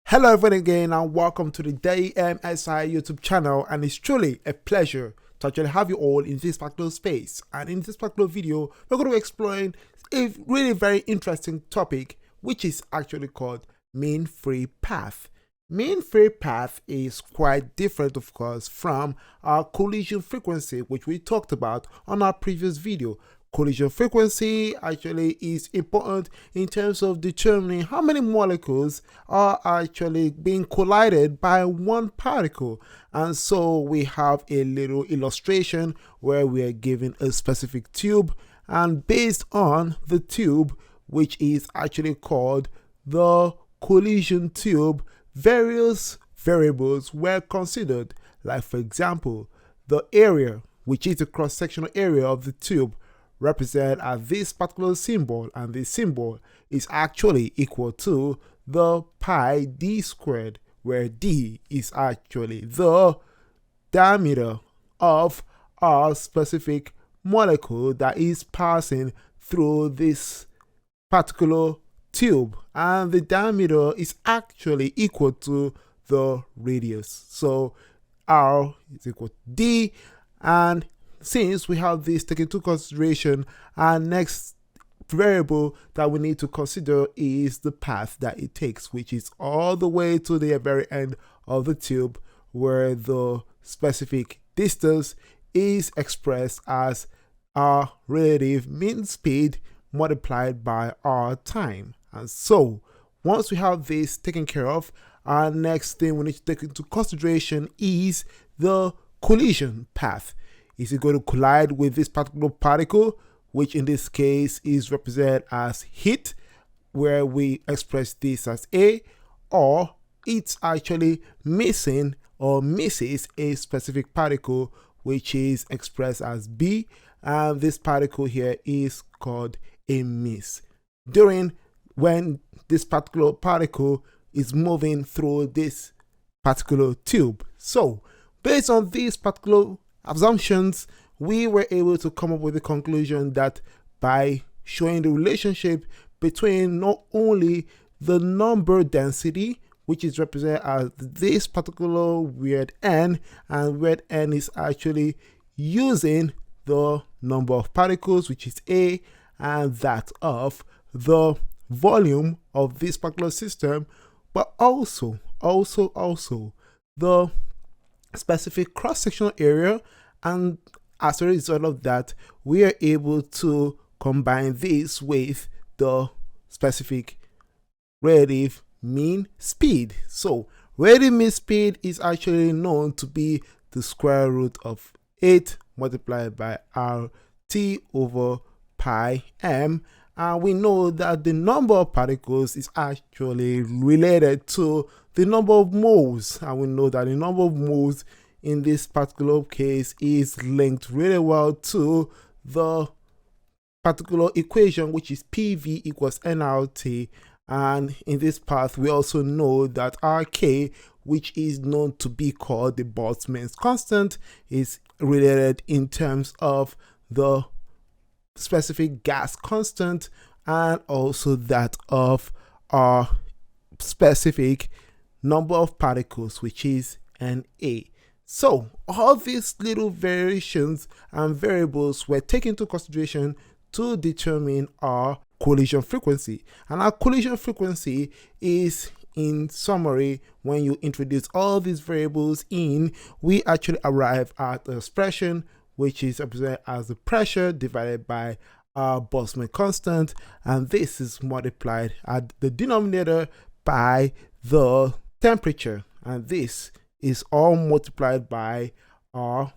Hello everyone again and welcome to the DMSI YouTube channel, and it's truly a pleasure to actually have you all in this particular space. And in this particular video we're going to be exploring a really very interesting topic, which is actually called mean free path. Mean free path is quite different, of course, from our collision frequency, which we talked about on our previous video. Collision frequency actually is important in terms of determining how many molecules are actually being collided by one particle. And so we have a little illustration where we are given a specific tube, and based on the tube, which is actually called the collision tube, various variables were considered, like for example the area, which is the cross-sectional area of the tube, represented as this particular symbol, and this symbol is actually equal to the pi d squared, where d is actually the diameter of our specific molecule that is passing through this particular tube, and the diameter is actually equal to the radius. So r is equal to d, and since we have this taken into consideration, our next variable that we need to consider is the path that it takes, which is all the way to the very end of the tube, where the specific distance is expressed as our relative mean speed multiplied by our time. And so once we have this taken care of, our next thing we need to take into consideration is the collision path. Is it going to collide with this particular particle, which in this case is represented as heat, where we express this as A, or it's actually missing or misses a specific particle, which is expressed as B, and this particle here is called a miss during when this particular particle is moving through this particular tube. So based on these particular assumptions, we were able to come up with the conclusion that by showing the relationship between not only the number density, which is represented as this particular weird n, and weird n is actually using the number of particles, which is A, and that of the volume of this particular system, but also the specific cross-sectional area, and as a result of that we are able to combine this with the specific relative mean speed. So relative mean speed is actually known to be the square root of 8 multiplied by RT over pi m, and we know that the number of particles is actually related to the number of moles, and we know that the number of moles in this particular case is linked really well to the particular equation, which is PV equals nRT. And in this path we also know that RK, which is known to be called the Boltzmann's constant, is related in terms of the specific gas constant and also that of our specific number of particles, which is Na. So all these little variations and variables were taken into consideration to determine our collision frequency. And our collision frequency is, in summary, when you introduce all these variables in, we actually arrive at an expression which is represented as the pressure divided by our Boltzmann constant, and this is multiplied at the denominator by the temperature, and this is all multiplied by our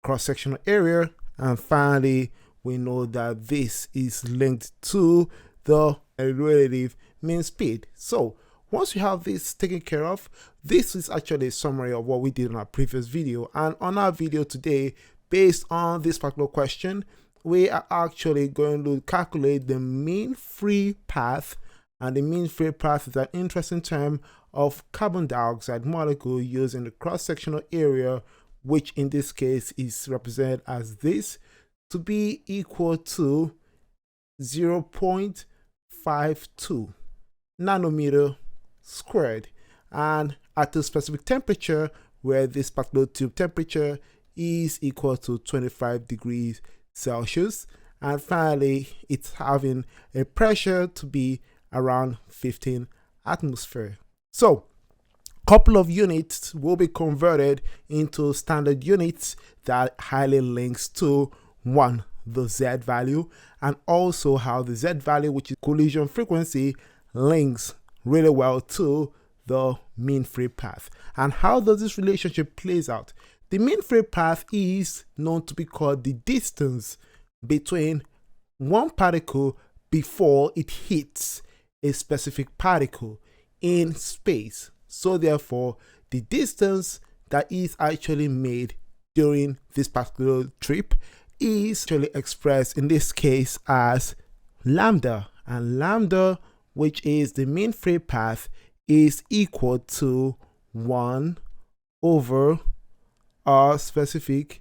cross-sectional area. And finally we know that this is linked to the relative mean speed. So once you have this taken care of, this is actually a summary of what we did in our previous video. And on our video today, based on this particular question, we are actually going to calculate the mean free path. And the mean free path is an interesting term of carbon dioxide molecule using the cross-sectional area, which in this case is represented as this, to be equal to 0.52 nanometer squared. And at a specific temperature, where this particular tube temperature is equal to 25 degrees Celsius. And finally, it's having a pressure to be around 15 atmosphere. So, couple of units will be converted into standard units that highly links to one, the Z value, and also how the Z value, which is collision frequency, links really well to the mean free path. And how does this relationship plays out? The mean free path is known to be called the distance between one particle before it hits a specific particle in space. So therefore, the distance that is actually made during this particular trip is actually expressed in this case as lambda. And lambda, which is the mean free path, is equal to 1 over our specific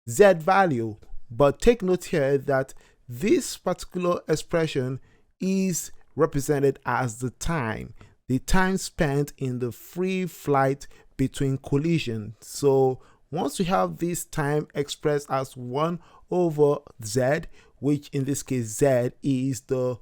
Z value. But take note here that this particular expression is represented as the time spent in the free flight between collision. So once we have this time expressed as 1 over Z, which in this case Z is the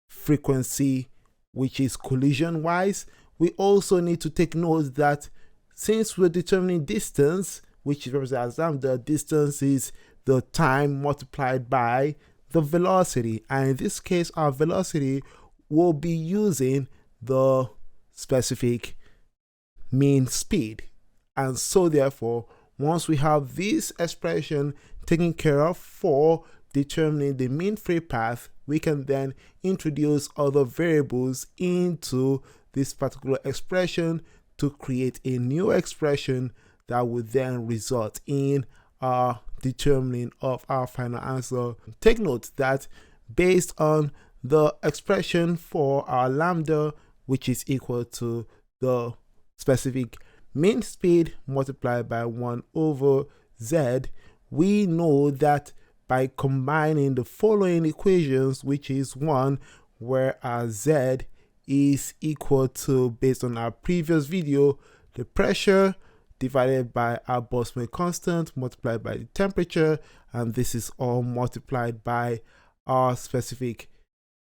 frequency which is collision wise, we also need to take note that since we're determining distance, which is represented as lambda, distance is the time multiplied by the velocity. And in this case, our velocity will be using the specific mean speed. And so therefore, once we have this expression taken care of for determining the mean free path, we can then introduce other variables into this particular expression to create a new expression that would then result in our determining of our final answer. Take note that based on the expression for our lambda, which is equal to the specific mean speed multiplied by 1 over Z, we know that by combining the following equations, which is 1, where our Z is equal to, based on our previous video, the pressure divided by our Boltzmann constant multiplied by the temperature, and this is all multiplied by our specific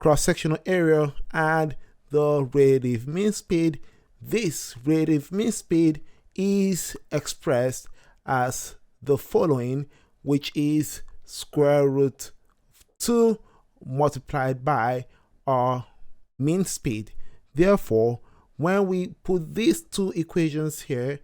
cross-sectional area and the relative mean speed. This relative mean speed is expressed as the following, which is square root 2 multiplied by our mean speed. Therefore, when we put these two equations here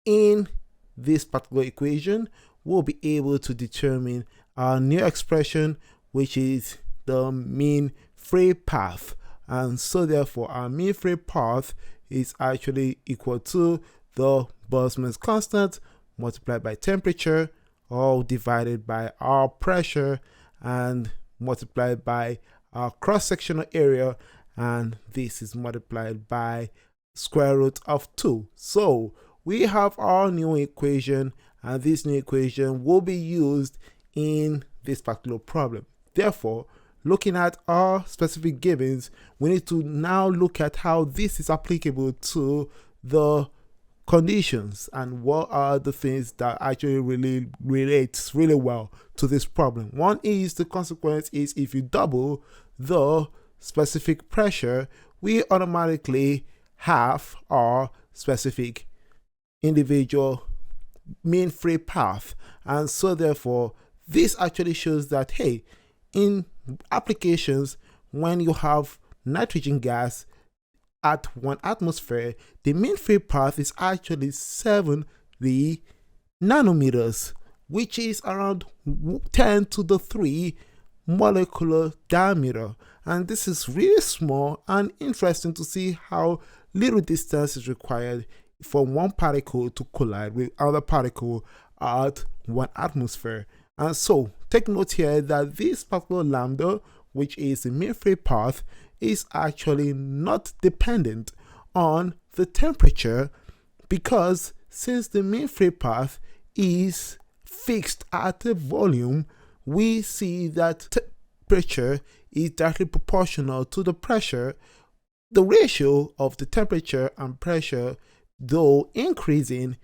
in this particular equation, we'll be able to determine our new expression, which is the mean free path. And so therefore, our mean free path is actually equal to the Boltzmann's constant multiplied by temperature, all divided by our pressure and multiplied by our cross-sectional area, and this is multiplied by square root of 2. So we have our new equation, and this new equation will be used in this particular problem. Therefore, looking at our specific givens, we need to now look at how this is applicable to the conditions and what are the things that actually really relates really well to this problem. One is the consequence is if you double the specific pressure, we automatically have our specific individual mean free path. And so therefore, this actually shows that, hey, in applications when you have nitrogen gas at 1 atmosphere, the mean free path is actually 70 nanometers, which is around 10 to the 3 molecular diameter. And this is really small and interesting to see how little distance is required for one particle to collide with other particle at 1 atmosphere. And so take note here that this particular lambda, which is the mean free path, is actually not dependent on the temperature, because since the mean free path is fixed at a volume, we see that temperature is directly proportional to the pressure The ratio of the temperature and pressure, though increasing,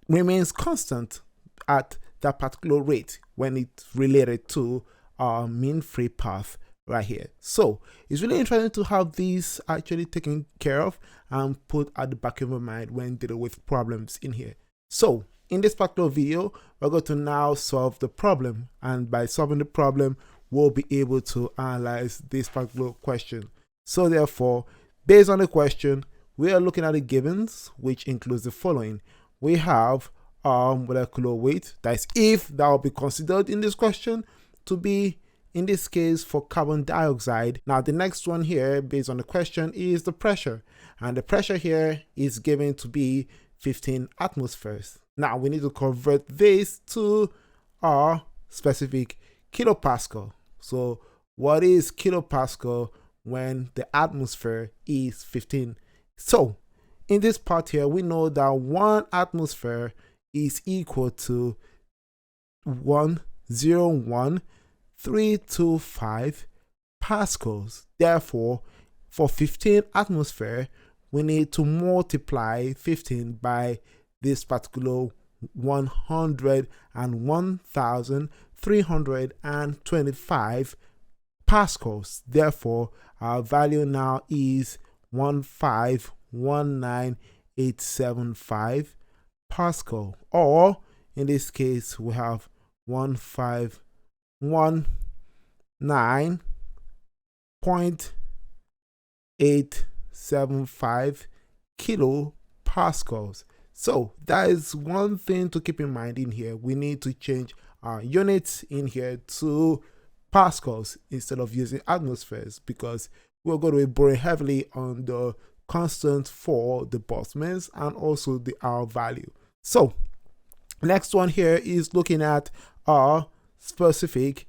remains constant at that particular rate when it's related to our mean free path right here. So it's really interesting to have these actually taken care of and put at the back of your mind when dealing with problems in here. So in this particular video, we're going to now solve the problem, and by solving the problem, we'll be able to analyze this particular question. So therefore, based on the question, we are looking at the givens, which includes the following. We have molecular weight, that is if that will be considered in this question to be, in this case, for carbon dioxide. Now the next one here, based on the question, is the pressure, and the pressure here is given to be 15 atmospheres. Now we need to convert this to our specific kilopascal. So what is kilopascal when the atmosphere is 15? So in this part here, we know that 1 atmosphere is equal to 101,325 pascals. Therefore, for 15 atmosphere, we need to multiply 15 by this particular 101,325 pascals. Therefore, our value now is 1519875 pascal, or in this case we have 1519.875 kilopascals. So that is one thing to keep in mind in here. We need to change our units in here to pascals instead of using atmospheres, because we're going to be borrowing heavily on the constant for the Boltzmann's and also the R value. So next one here is looking at our specific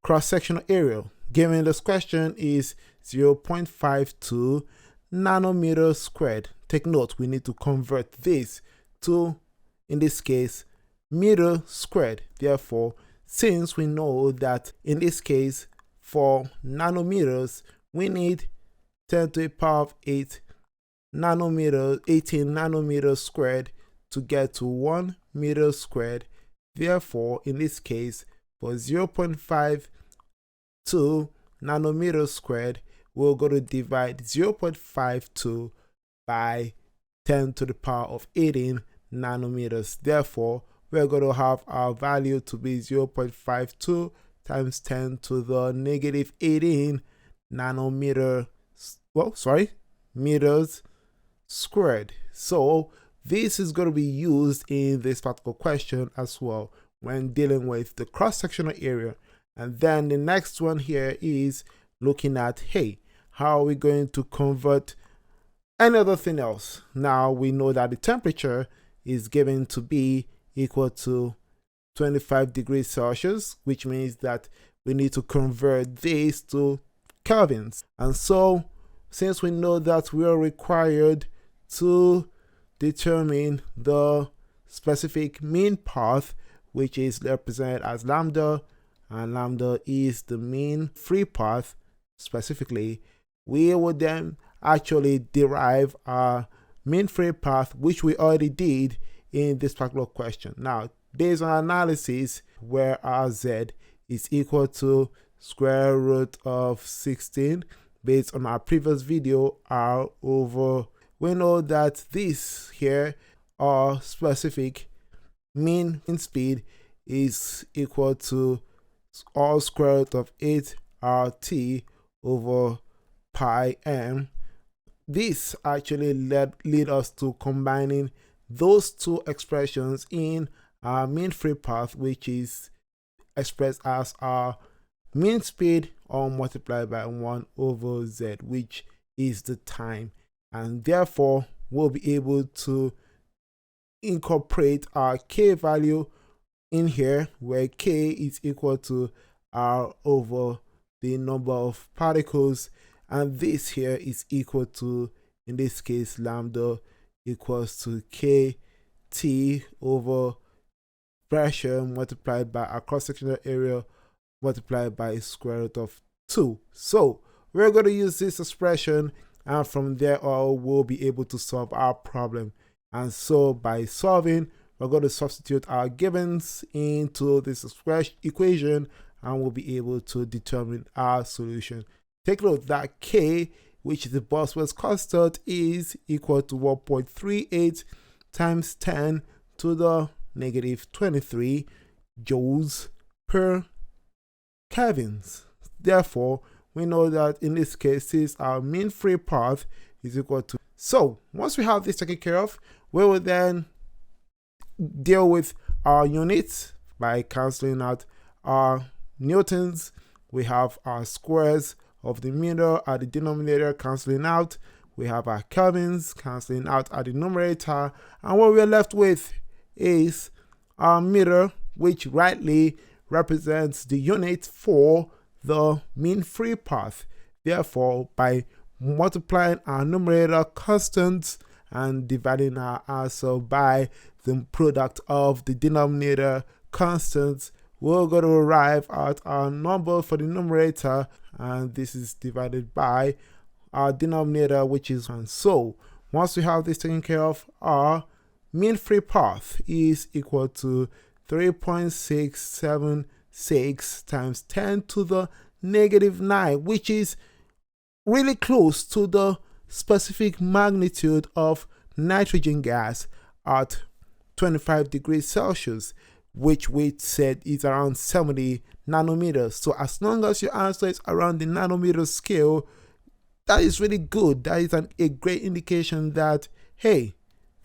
cross-sectional area. Given this question is 0.52 nanometers squared. Take note, we need to convert this to, in this case, meter squared. Therefore, since we know that in this case for nanometers we need 10 to the power of 8 nanometers, 18 nanometers squared to get to 1 meter squared. Therefore, in this case, for 0.52 nanometers squared, we're going to divide 0.52 by 10 to the power of 18 nanometers. Therefore, we're going to have our value to be 0.52 times 10 to the negative 18 meters squared. So this is going to be used in this particular question as well when dealing with the cross-sectional area. And then the next one here is looking at, hey, how are we going to convert any other thing else? Now we know that the temperature is given to be equal to 25 degrees Celsius, which means that we need to convert this to kelvins. And so since we know that we are required to determine the specific mean path, which is represented as lambda, and lambda is the mean free path specifically, we would then actually derive our mean free path, which we already did in this particular question. Now, based on analysis, where our z is equal to square root of 16, based on our previous video, r over, we know that this here, our specific mean speed, is equal to all square root of 8 RT over pi m. This actually lead us to combining those two expressions in our mean free path, which is expressed as our mean speed all multiplied by 1 over z, which is the time. And therefore, we'll be able to incorporate our k value in here, where k is equal to r over the number of particles, and this here is equal to, in this case, lambda equals to kt over pressure multiplied by our cross-sectional area multiplied by square root of 2. So we're going to use this expression and from there on we'll be able to solve our problem. And so by solving, we're going to substitute our givens into this equation, and we'll be able to determine our solution. Take note that K, which is the Boswell's constant, is equal to 1.38 times 10 to the negative 23 joules per Kelvins. Therefore, we know that in this case, since our mean free path is equal to. So once we have this taken care of, we will then deal with our units by cancelling out our newtons. We have our squares of the meter at the denominator cancelling out. We have our kelvins cancelling out at the numerator. And what we're left with is our meter, which rightly represents the unit for the mean free path. Therefore, by multiplying our numerator constants and dividing our answer by the product of the denominator constants, we're going to arrive at our number for the numerator, and this is divided by our denominator, which is 1. So once we have this taken care of, our mean free path is equal to 3.676 times 10 to the negative 9, which is really close to the specific magnitude of nitrogen gas at 25 degrees Celsius, which we said is around 70 nanometers. So as long as your answer is around the nanometer scale, that is really good. That is a great indication that, hey,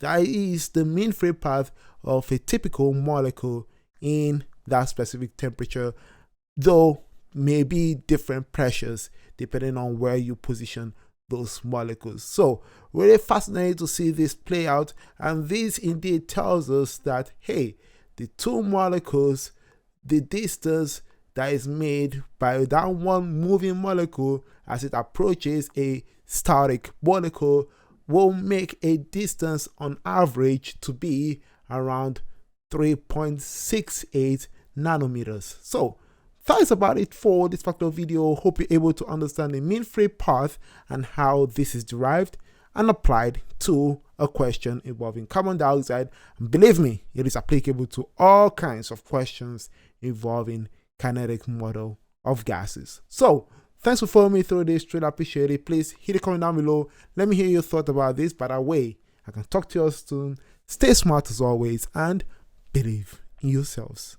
that is the mean free path of a typical molecule in that specific temperature, though maybe different pressures depending on where you position those molecules. So really fascinating to see this play out, and this indeed tells us that, hey, the two molecules, the distance that is made by that one moving molecule as it approaches a static molecule will make a distance on average to be around 3.68 nanometers. So that's about it for this particular video. Hope you're able to understand the mean free path and how this is derived and applied to a question involving carbon dioxide. And believe me, it is applicable to all kinds of questions involving kinetic model of gases. So thanks for following me through this. Truly appreciate it. Please hit a comment down below. Let me hear your thoughts about this. By the way, I can talk to you soon. Stay smart as always and believe in yourselves.